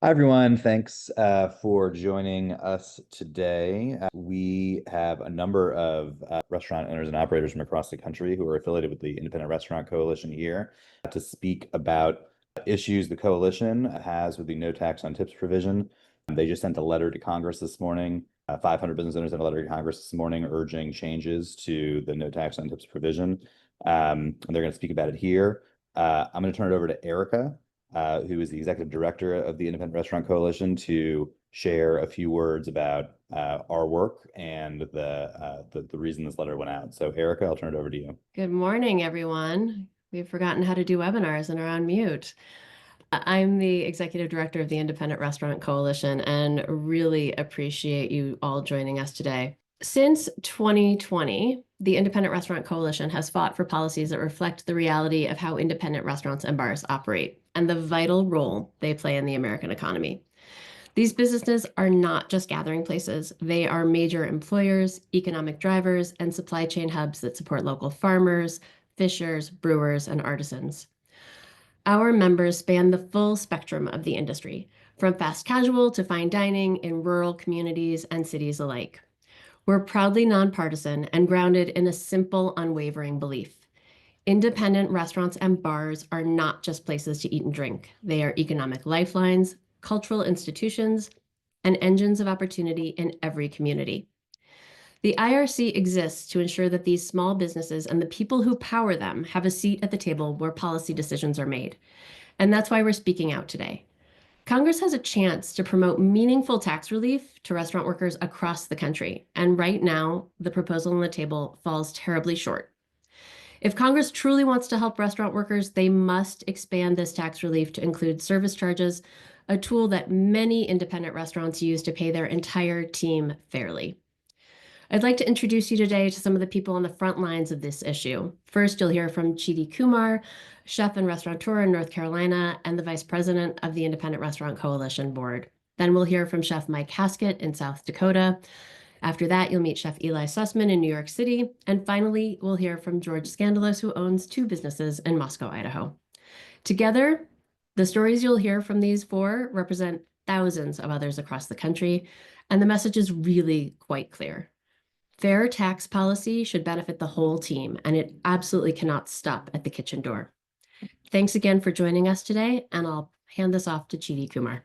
Hi, everyone. Thanks for joining us today. We have a number of restaurant owners and operators from across the country who are affiliated with the Independent Restaurant Coalition here to speak about issues the coalition has with the no tax on tips provision. They just sent a letter to Congress this morning. 500 business owners sent a letter to Congress this morning urging changes to the no tax on tips provision. And they're going to speak about it here. I'm going to turn it over to Erica, who is the executive director of the Independent Restaurant Coalition, to share a few words about our work and the reason this letter went out. So, Erica, I'll turn it over to you. Good morning, everyone. We've forgotten how to do webinars and are on mute. I'm the executive director of the Independent Restaurant Coalition and really appreciate you all joining us today. Since 2020, the Independent Restaurant Coalition has fought for policies that reflect the reality of how independent restaurants and bars operate and the vital role they play in the American economy. These businesses are not just gathering places. They are major employers, economic drivers, and supply chain hubs that support local farmers, fishers, brewers, and artisans. Our members span the full spectrum of the industry, from fast casual to fine dining in rural communities and cities alike. We're proudly nonpartisan and grounded in a simple, unwavering belief. Independent restaurants and bars are not just places to eat and drink. They are economic lifelines, cultural institutions, and engines of opportunity in every community. The IRC exists to ensure that these small businesses and the people who power them have a seat at the table where policy decisions are made. And that's why we're speaking out today. Congress has a chance to promote meaningful tax relief to restaurant workers across the country. And right now, the proposal on the table falls terribly short. If Congress truly wants to help restaurant workers, they must expand this tax relief to include service charges, a tool that many independent restaurants use to pay their entire team fairly. I'd like to introduce you today to some of the people on the front lines of this issue. First, you'll hear from Chidi Kumar, chef and restaurateur in North Carolina and the vice president of the Independent Restaurant Coalition Board. Then we'll hear from Chef Mike Haskett in South Dakota. After that, you'll meet Chef Eli Sussman in New York City. And finally, we'll hear from George Scandalos, who owns 2 businesses in Moscow, Idaho. Together, the stories you'll hear from these 4 represent thousands of others across the country, and the message is really quite clear. Fair tax policy should benefit the whole team, and it absolutely cannot stop at the kitchen door. Thanks again for joining us today, and I'll hand this off to Chidi Kumar.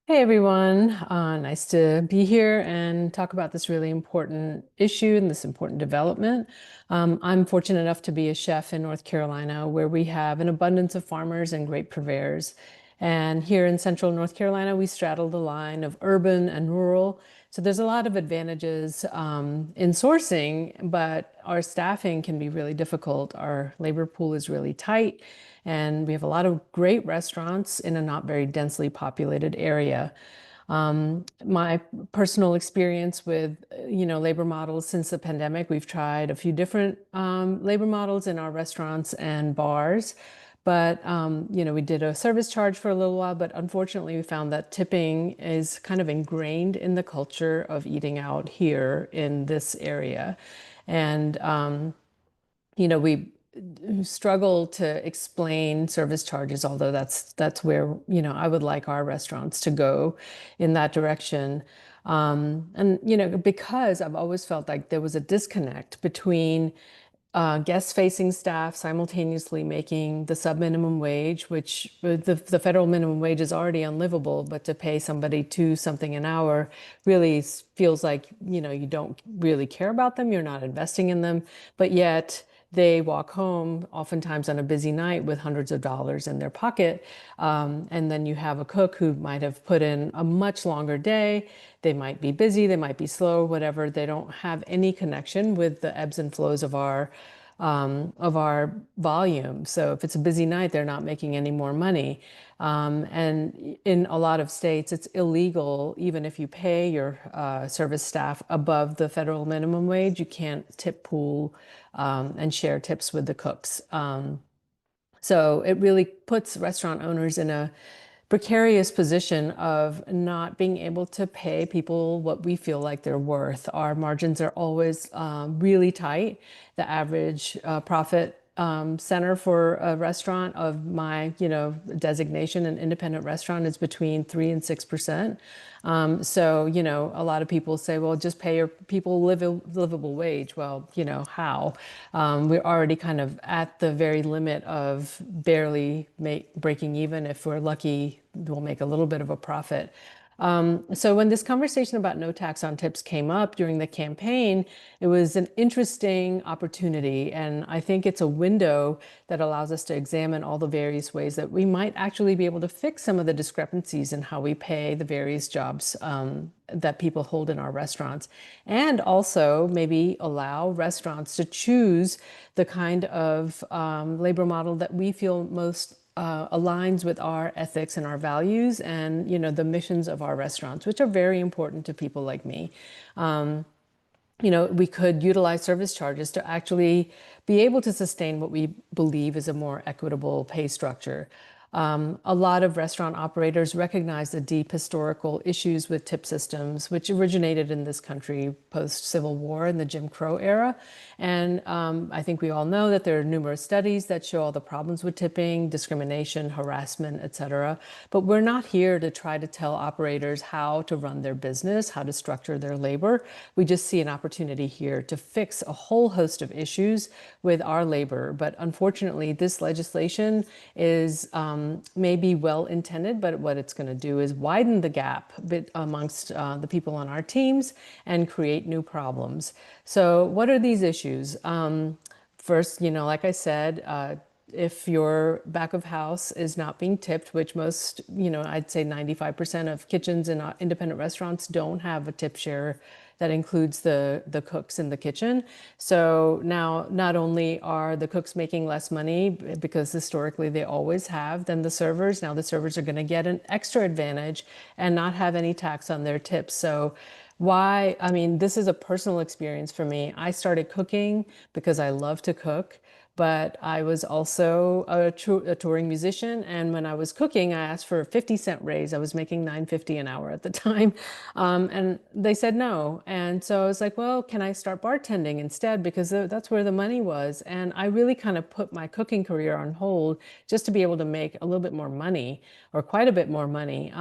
Hey everyone, nice to be here and talk about this really important issue and this important development. I'm fortunate enough to be a chef in North Carolina, where we have an abundance of farmers and great purveyors. And here in central North Carolina, we straddle the line of urban and rural. So there's a lot of advantages in sourcing, but our staffing can be really difficult. Our labor pool is really tight, and we have a lot of great restaurants in a not very densely populated area. My personal experience with, labor models since the pandemic, we've tried a few different labor models in our restaurants and bars. But, we did a service charge for a little while, but unfortunately we found that tipping is kind of ingrained in the culture of eating out here in this area. And, we struggle to explain service charges, although that's where, I would like our restaurants to go in that direction. And, because I've always felt like there was a disconnect between guest-facing staff simultaneously making the sub-minimum wage, which the federal minimum wage is already unlivable, but to pay somebody to something an hour really feels like, you don't really care about them, you're not investing in them, but yet they walk home oftentimes on a busy night with hundreds of dollars in their pocket. And then you have a cook who might have put in a much longer day. They might be busy, they might be slow, whatever. They don't have any connection with the ebbs and flows of our volume. So if it's a busy night, they're not making any more money. And in a lot of states, it's illegal, even if you pay your service staff above the federal minimum wage, you can't tip pool and share tips with the cooks. So it really puts restaurant owners in a precarious position of not being able to pay people what we feel like they're worth. Our margins are always really tight. The average profit center for a restaurant of my, designation, an independent restaurant, is between 3 and 6%. So, a lot of people say, well, just pay your people livable wage. Well, how? We're already kind of at the very limit of barely breaking even. If we're lucky, we'll make a little bit of a profit. So when this conversation about no tax on tips came up during the campaign, it was an interesting opportunity. And I think it's a window that allows us to examine all the various ways that we might actually be able to fix some of the discrepancies in how we pay the various jobs that people hold in our restaurants, and also maybe allow restaurants to choose the kind of labor model that we feel most aligns with our ethics and our values and, the missions of our restaurants, which are very important to people like me. We could utilize service charges to actually be able to sustain what we believe is a more equitable pay structure. A lot of restaurant operators recognize the deep historical issues with tip systems, which originated in this country post-Civil War in the Jim Crow era. And I think we all know that there are numerous studies that show all the problems with tipping, discrimination, harassment, et cetera. But we're not here to try to tell operators how to run their business, how to structure their labor. We just see an opportunity here to fix a whole host of issues with our labor. But unfortunately, this legislation is maybe well intended, but what it's going to do is widen the gap amongst the people on our teams and create new problems. So what are these issues? First, like I said, if your back of house is not being tipped, which most, I'd say 95% of kitchens in independent restaurants don't have a tip share that includes the cooks in the kitchen. So now not only are the cooks making less money, because historically they always have, than the servers, now the servers are going to get an extra advantage and not have any tax on their tips. So this is a personal experience for me. I started cooking because I love to cook, but I was also a touring musician. And when I was cooking, I asked for a 50-cent raise. I was making $9.50 an hour at the time. And they said no. And so I was like, well, can I start bartending instead? Because that's where the money was. And I really kind of put my cooking career on hold just to be able to make a little bit more money, or quite a bit more money.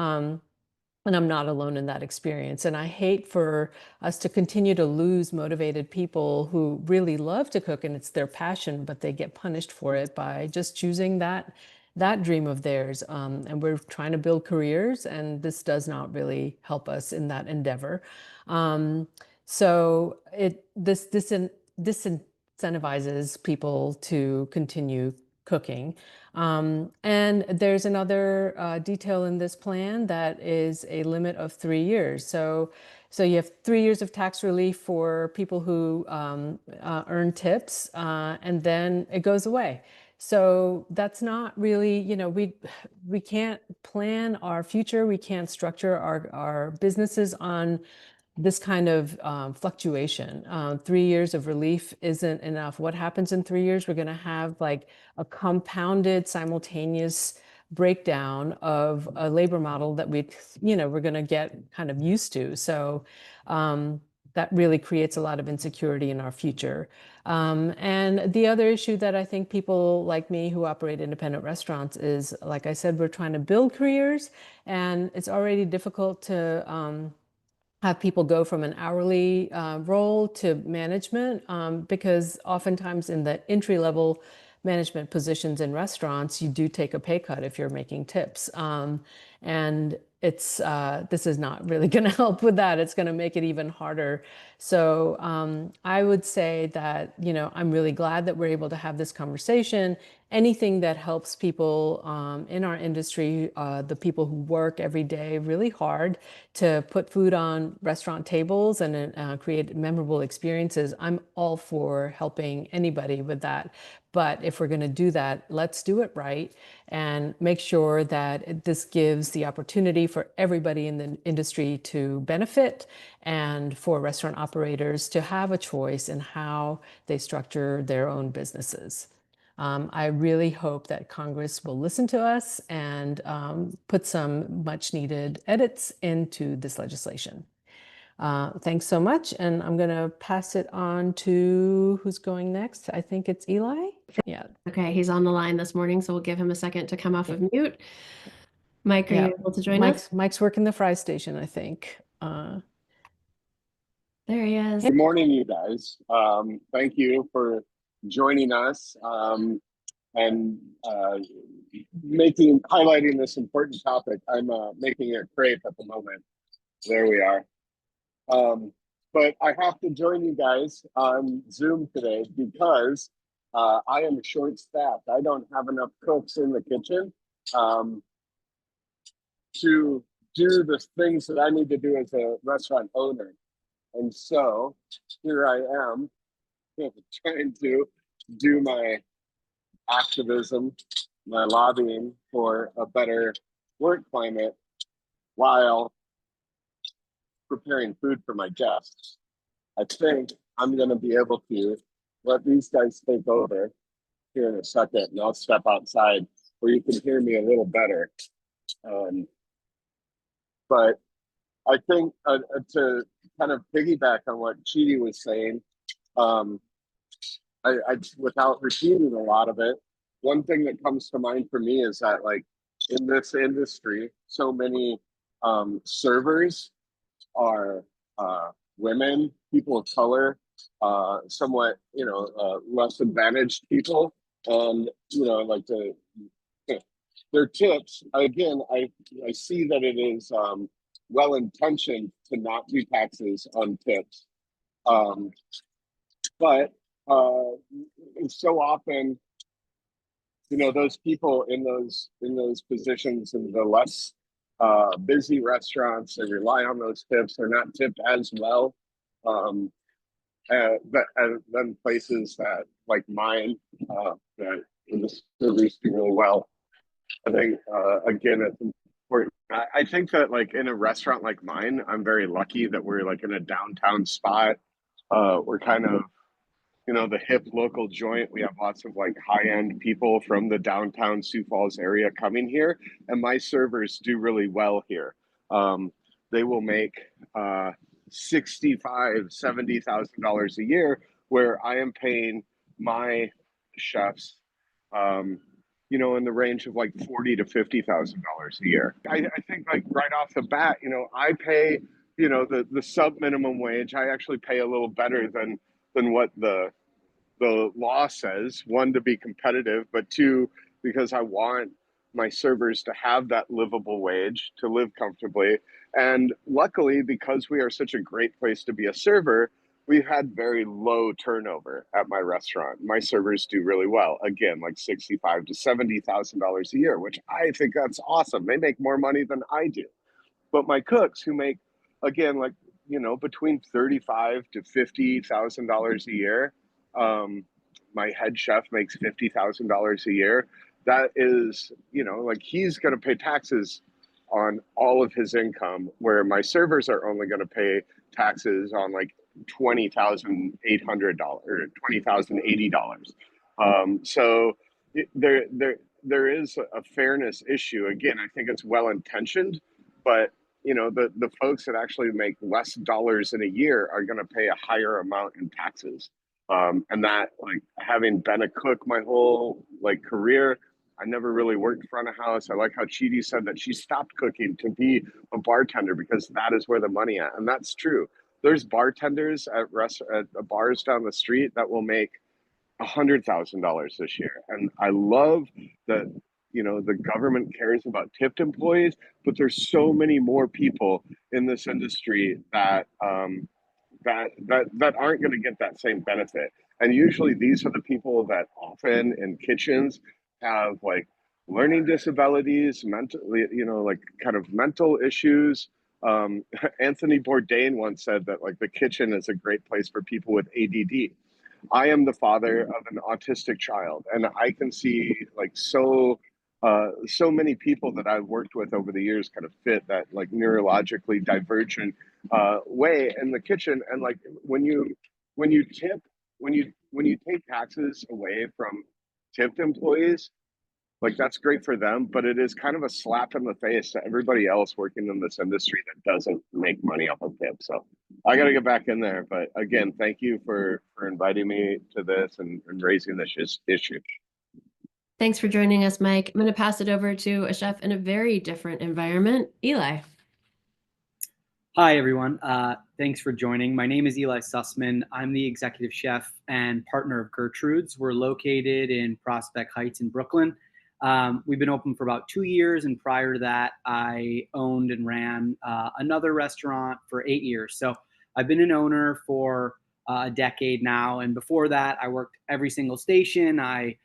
And I'm not alone in that experience. And I hate for us to continue to lose motivated people who really love to cook and it's their passion, but they get punished for it by just choosing that dream of theirs. And we're trying to build careers, and this does not really help us in that endeavor. So this disincentivizes people to continue cooking. And there's another detail in this plan that is a limit of 3 years. So you have 3 years of tax relief for people who earn tips, and then it goes away. So that's not really, we can't plan our future. We can't structure our businesses on this kind of fluctuation. 3 years of relief isn't enough. What happens in 3 years? We're going to have like a compounded, simultaneous breakdown of a labor model that we're going to get kind of used to. So that really creates a lot of insecurity in our future. And the other issue that I think people like me who operate independent restaurants is, like I said, we're trying to build careers, and it's already difficult to have people go from an hourly role to management, because oftentimes in the entry-level management positions in restaurants, you do take a pay cut if you're making tips. And this is not really going to help with that. It's going to make it even harder. So I would say that, I'm really glad that we're able to have this conversation. Anything that helps people in our industry, the people who work every day really hard to put food on restaurant tables and create memorable experiences, I'm all for helping anybody with that. But if we're going to do that, let's do it right and make sure that this gives the opportunity for everybody in the industry to benefit, and for restaurant operators to have a choice in how they structure their own businesses. I really hope that Congress will listen to us and put some much needed edits into this legislation. Thanks so much. And I'm going to pass it on to who's going next. I think it's Eli. Yeah. Okay, he's on the line this morning, so we'll give him a second to come off of mute. Mike, are Yeah. you able to join us? Mike's working the fry station, I think. There he is. Good morning, you guys. Thank you for joining us and highlighting this important topic. I'm making a crepe at the moment. There we are. But I have to join you guys on Zoom today because I am short-staffed. I don't have enough cooks in the kitchen to do the things that I need to do as a restaurant owner. And so here I am trying to do my activism, my lobbying for a better work climate while preparing food for my guests. I think I'm going to be able to let these guys take over here in a second, and I'll step outside where you can hear me a little better. But I think to kind of piggyback on what Chidi was saying, I without repeating a lot of it, one thing that comes to mind for me is that, like, in this industry, so many servers are women, people of color, somewhat, less advantaged people, and like their tips. Again, I see that it is well intentioned to not do taxes on tips, but so often, those people in those positions in the less busy restaurants, they rely on those tips. They're not tipped as well, than places that like mine that the servers do really well. I think again, it's important. I think that, like, in a restaurant like mine, I'm very lucky that we're like in a downtown spot. We're kind of the hip local joint. We have lots of like high-end people from the downtown Sioux Falls area coming here, and my servers do really well here. They will make $65,000-$70,000 a year, where I am paying my chefs in the range of like $40,000 to $50,000 a year. I think, like, right off the bat, I pay the sub minimum wage. I actually pay a little better than what the law says. One, to be competitive, but two, because I want my servers to have that livable wage, to live comfortably. And luckily, because we are such a great place to be a server, we've had very low turnover at my restaurant. My servers do really well. Again, like $65,000 to $70,000 a year, which I think that's awesome. They make more money than I do. But my cooks, who make, again, like, between $35,000 to $50,000 a year, my head chef makes $50,000 a year. That is, like, he's going to pay taxes on all of his income, where my servers are only going to pay taxes on like $20,800 or $20,080. So there is a fairness issue. Again, I think it's well intentioned, but the folks that actually make less dollars in a year are going to pay a higher amount in taxes. And that, like, having been a cook my whole like career, I never really worked front of house. I like how Chidi said that she stopped cooking to be a bartender because that is where the money at, and that's true. There's bartenders at bars down the street that will make $100,000 this year, and I love that the government cares about tipped employees, but there's so many more people in this industry that that aren't going to get that same benefit. And usually these are the people that often in kitchens have like learning disabilities, mentally, like kind of mental issues. Anthony Bourdain once said that, like, the kitchen is a great place for people with ADD. I am the father of an autistic child, and I can see, like, so many people that I've worked with over the years kind of fit that, like, neurologically divergent way in the kitchen. And, like, when you tip, when you take taxes away from tipped employees, like, that's great for them, but it is kind of a slap in the face to everybody else working in this industry that doesn't make money off of tips. So I got to get back in there. But again, thank you for inviting me to this and raising this issue. Thanks for joining us, Mike. I'm going to pass it over to a chef in a very different environment, Eli. Hi, everyone. Thanks for joining. My name is Eli Sussman. I'm the executive chef and partner of Gertrude's. We're located in Prospect Heights in Brooklyn. We've been open for about 2 years, and prior to that, I owned and ran another restaurant for 8 years. So I've been an owner for a decade now, and before that, I worked every single station. I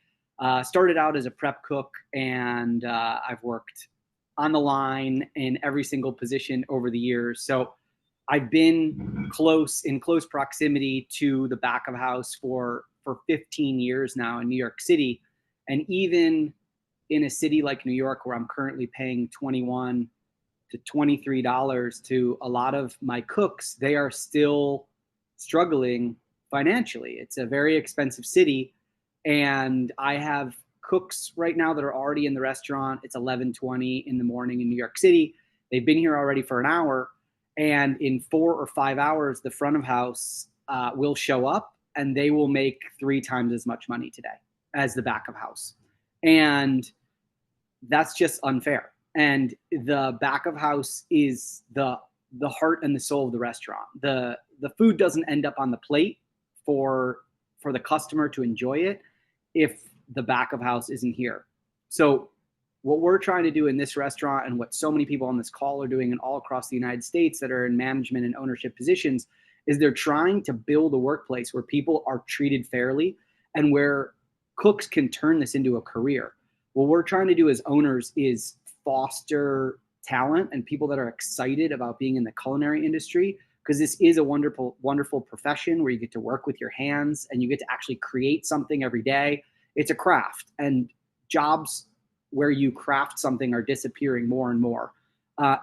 started out as a prep cook, and I've worked on the line in every single position over the years. So I've been in close proximity to the back of house for 15 years now in New York City. And even in a city like New York, where I'm currently paying $21 to $23 to a lot of my cooks, they are still struggling financially. It's a very expensive city. And I have cooks right now that are already in the restaurant. It's 11:20 in the morning in New York City. They've been here already for an hour. And in 4 or 5 hours, the front of house will show up and they will make 3 times as much money today as the back of house. And that's just unfair. And the back of house is the heart and the soul of the restaurant. The food doesn't end up on the plate for the customer to enjoy it if the back of house isn't here. So what we're trying to do in this restaurant, and what so many people on this call are doing and all across the United States that are in management and ownership positions, is they're trying to build a workplace where people are treated fairly and where cooks can turn this into a career. What we're trying to do as owners is foster talent and people that are excited about being in the culinary industry, because this is a wonderful, wonderful profession where you get to work with your hands and you get to actually create something every day. It's a craft, and jobs where you craft something are disappearing more and more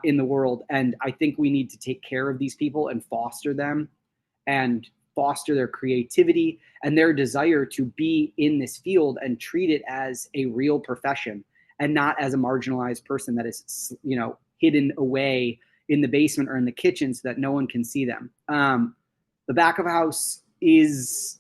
in the world. And I think we need to take care of these people and foster them and foster their creativity and their desire to be in this field and treat it as a real profession and not as a marginalized person that is, hidden away in the basement or in the kitchen so that no one can see them. The back of house is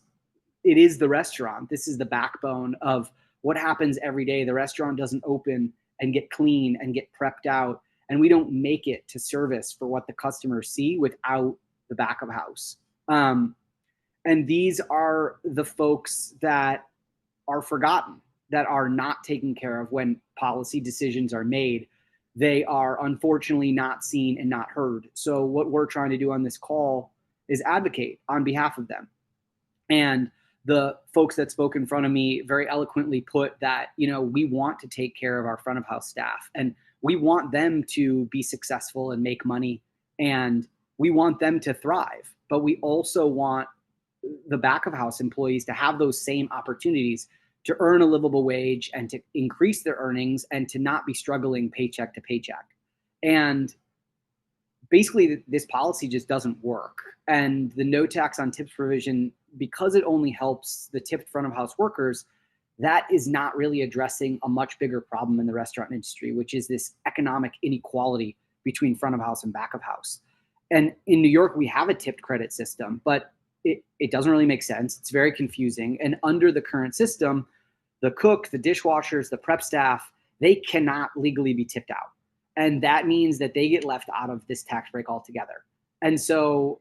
the restaurant. This is the backbone of what happens every day. The restaurant doesn't open and get clean and get prepped out, and we don't make it to service for what the customers see without the back of house. And these are the folks that are forgotten, that are not taken care of when policy decisions are made. They are unfortunately not seen and not heard. So what we're trying to do on this call is advocate on behalf of them. And the folks that spoke in front of me very eloquently put that, we want to take care of our front of house staff, and we want them to be successful and make money, and we want them to thrive. But we also want the back of house employees to have those same opportunities to earn a livable wage and to increase their earnings and to not be struggling paycheck to paycheck. And basically, this policy just doesn't work. And the no tax on tips provision, because it only helps the tipped front of house workers, that is not really addressing a much bigger problem in the restaurant industry, which is this economic inequality between front of house and back of house. And in New York, we have a tipped credit system, but it doesn't really make sense. It's very confusing. And under the current system, the cook, the dishwashers, the prep staff, they cannot legally be tipped out. And that means that they get left out of this tax break altogether. And so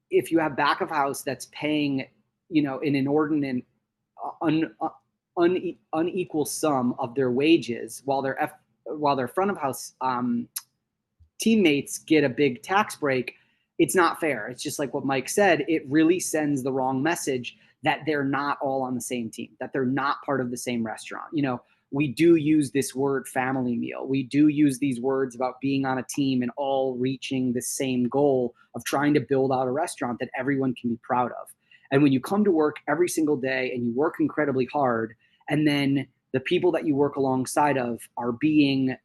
if you have back of house that's paying, an inordinate, unequal sum of their wages while their front of house teammates get a big tax break, it's not fair. It's just like what Mike said. It really sends the wrong message that they're not all on the same team, that they're not part of the same restaurant. We do use this word family meal. We do use these words about being on a team and all reaching the same goal of trying to build out a restaurant that everyone can be proud of. And when you come to work every single day and you work incredibly hard, and then the people that you work alongside of are being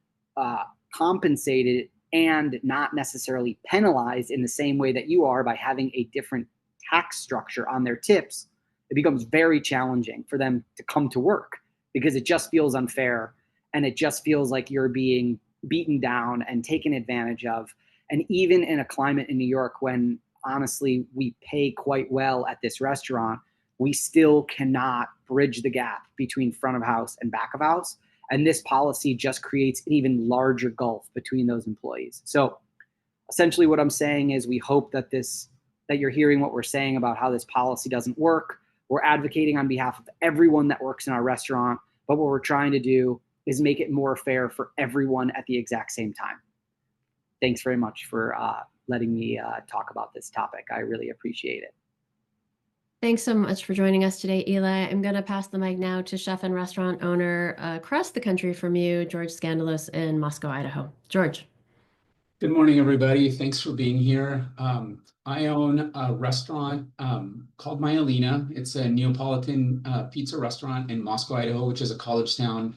compensated and not necessarily penalized in the same way that you are by having a different tax structure on their tips, it becomes very challenging for them to come to work, because it just feels unfair and it just feels like you're being beaten down and taken advantage of. And even in a climate in New York when honestly, we pay quite well at this restaurant, we still cannot bridge the gap between front of house and back of house. And this policy just creates an even larger gulf between those employees. So essentially what I'm saying is we hope that you're hearing what we're saying about how this policy doesn't work. We're advocating on behalf of everyone that works in our restaurant, but what we're trying to do is make it more fair for everyone at the exact same time. Thanks very much for letting me talk about this topic. I really appreciate it. Thanks so much for joining us today, Eli. I'm going to pass the mic now to chef and restaurant owner across the country from you, George Scandalos in Moscow, Idaho. George. Good morning, everybody. Thanks for being here. I own a restaurant called Myelina. It's a Neapolitan pizza restaurant in Moscow, Idaho, which is a college town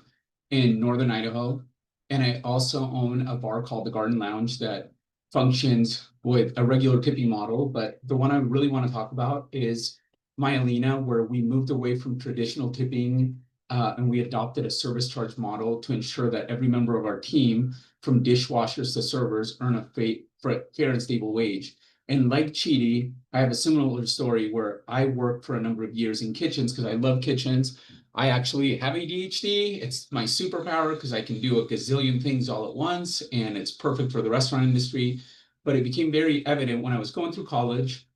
in northern Idaho. And I also own a bar called the Garden Lounge that functions with a regular tipping model. But the one I really want to talk about is Myelina, where we moved away from traditional tipping and we adopted a service charge model to ensure that every member of our team, from dishwashers to servers, earn a fair and stable wage. And like Chidi, I have a similar story where I worked for a number of years in kitchens because I love kitchens. I actually have ADHD. It's my superpower because I can do a gazillion things all at once, and it's perfect for the restaurant industry. But it became very evident when I was going through college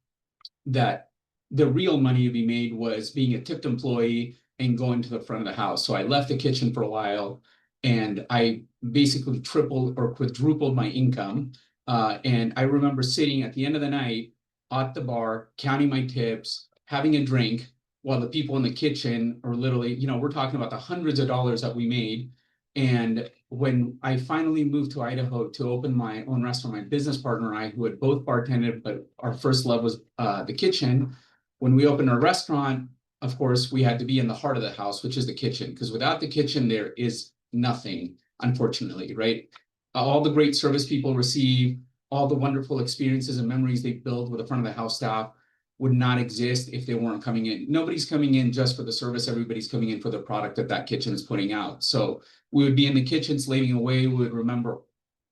that the real money to be made was being a tipped employee and going to the front of the house. So I left the kitchen for a while, and I basically tripled or quadrupled my income. And I remember sitting at the end of the night at the bar, counting my tips, having a drink, while the people in the kitchen are literally, we're talking about the hundreds of dollars that we made. And when I finally moved to Idaho to open my own restaurant, my business partner and I, who had both bartended, but our first love was the kitchen. When we opened our restaurant, of course, we had to be in the heart of the house, which is the kitchen, because without the kitchen, there is nothing, unfortunately, right? All the great service people receive, all the wonderful experiences and memories they build with the front of the house staff would not exist if they weren't coming in. Nobody's coming in just for the service. Everybody's coming in for the product that kitchen is putting out. So we would be in the kitchen slaving away. We would remember,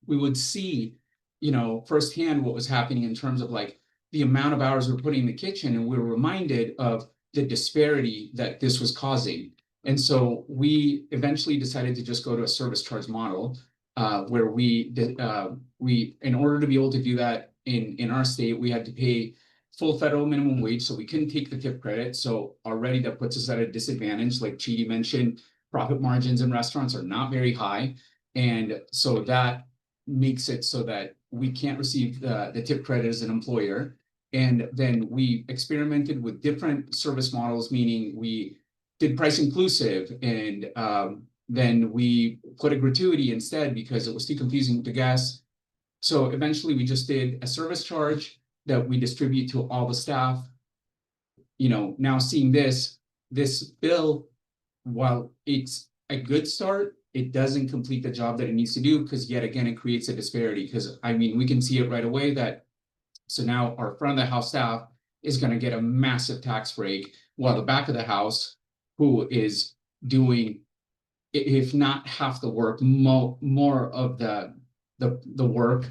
we would see, firsthand what was happening in terms of like the amount of hours we're putting in the kitchen. And we were reminded of the disparity that this was causing. And so we eventually decided to just go to a service charge model where we, in order to be able to do that in our state, we had to pay full federal minimum wage, so we couldn't take the tip credit. So already that puts us at a disadvantage. Like Chidi mentioned, profit margins in restaurants are not very high. And so that makes it so that we can't receive the tip credit as an employer. And then we experimented with different service models, meaning we did price inclusive, and then we put a gratuity instead because it was too confusing to guests. So eventually we just did a service charge that we distribute to all the staff. Now seeing this bill, while it's a good start, it doesn't complete the job that it needs to do, because yet again, it creates a disparity. Because we can see it right away that, so now our front of the house staff is going to get a massive tax break, while the back of the house, who is doing, if not half the work, more of the work,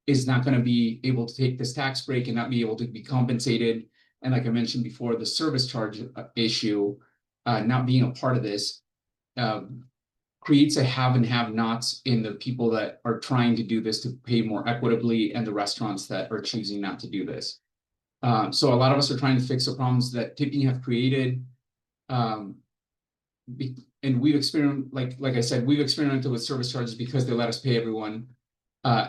is not going to be able to take this tax break and not be able to be compensated. And like I mentioned before, the service charge issue, not being a part of this, creates a have and have nots in the people that are trying to do this to pay more equitably, and the restaurants that are choosing not to do this. So a lot of us are trying to fix the problems that tipping have created. And we've experimented, like I said, we've experimented with service charges because they let us pay everyone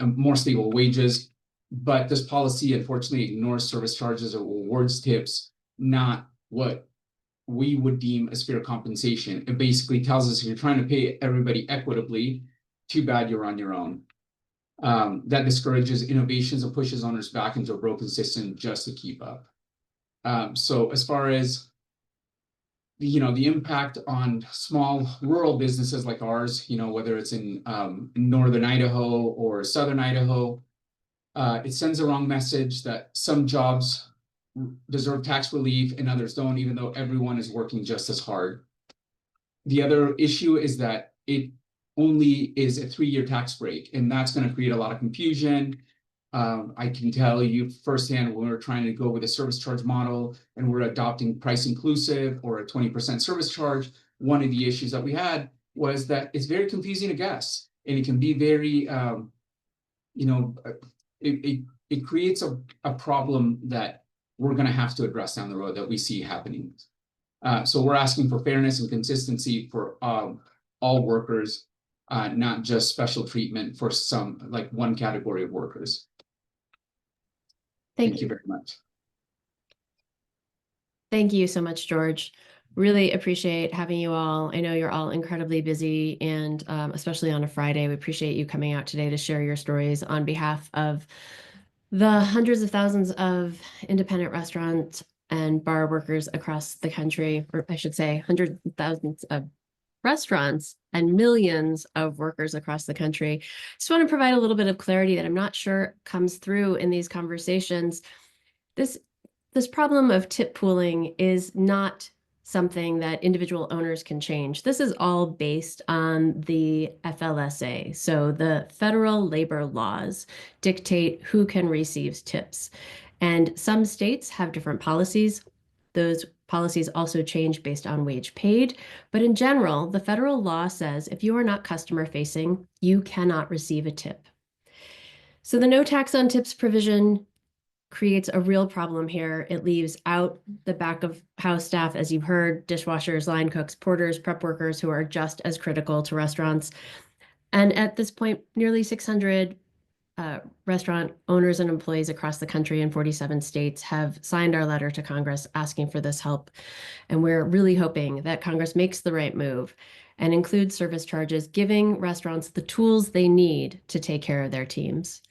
more stable wages. But this policy unfortunately ignores service charges or awards tips, not what we would deem as fair compensation. It basically tells us if you're trying to pay everybody equitably, too bad you're on your own. That discourages innovations and pushes owners back into a broken system just to keep up. So as far as the impact on small rural businesses like ours, whether it's in northern Idaho or southern Idaho, it sends the wrong message that some jobs deserve tax relief and others don't, even though everyone is working just as hard. The other issue is that it only is a 3-year tax break, and that's going to create a lot of confusion. I can tell you firsthand when we're trying to go with a service charge model and we're adopting price inclusive or a 20% service charge, one of the issues that we had was that it's very confusing to guests, and it can be very, it creates a problem that we're going to have to address down the road that we see happening. So we're asking for fairness and consistency for all workers, not just special treatment for some, like one category of workers. Thank Thank you very much. Thank you so much, George. Really appreciate having you all. I know you're all incredibly busy, and especially on a Friday, we appreciate you coming out today to share your stories on behalf of the hundreds of thousands of independent restaurant and bar workers across the country, or I should say hundreds of thousands of restaurants and millions of workers across the country. Just want to provide a little bit of clarity that I'm not sure comes through in these conversations. This problem of tip pooling is not something that individual owners can change. This is all based on the FLSA. So the federal labor laws dictate who can receive tips. And some states have different policies. Those policies also change based on wage paid. But in general, the federal law says if you are not customer facing, you cannot receive a tip. So the no tax on tips provision creates a real problem here. It leaves out the back of house staff, as you've heard, dishwashers, line cooks, porters, prep workers, who are just as critical to restaurants. And at this point, nearly 600 restaurant owners and employees across the country in 47 states have signed our letter to Congress asking for this help. And we're really hoping that Congress makes the right move and includes service charges, giving restaurants the tools they need to take care of their teams.